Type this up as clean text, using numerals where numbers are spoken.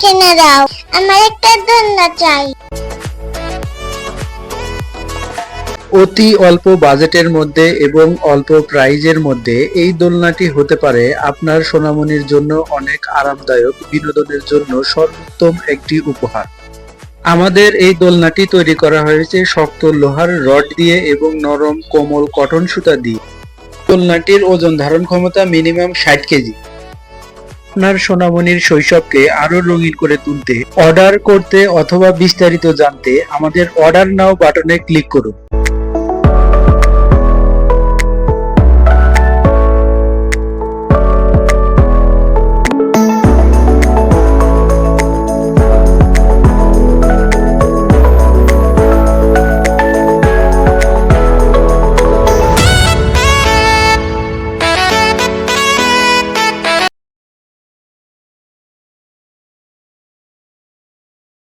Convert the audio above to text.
কিনে দাও, আমার একটা দোলনা চাই। অতি অল্প বাজেটের মধ্যে এবং অল্প প্রাইজের মধ্যে এই দোলনাটি হতে পারে আপনার সোনামণির জন্য অনেক আরামদায়ক, বিনোদনের জন্য সর্বোত্তম একটি উপহার। আমাদের এই দোলনাটি তৈরি করা হয়েছে শক্ত লোহার রড দিয়ে এবং নরম কোমল কটন সুতা দিয়ে। দোলনাটির ওজন ধারণ ক্ষমতা মিনিমাম 60 কেজি। আপনার সোনামণির শৈশবকে আরো রঙিন করে তুলতে, অর্ডার করতে অথবা বিস্তারিত জানতে আমাদের অর্ডার নাও বাটনে ক্লিক করুন।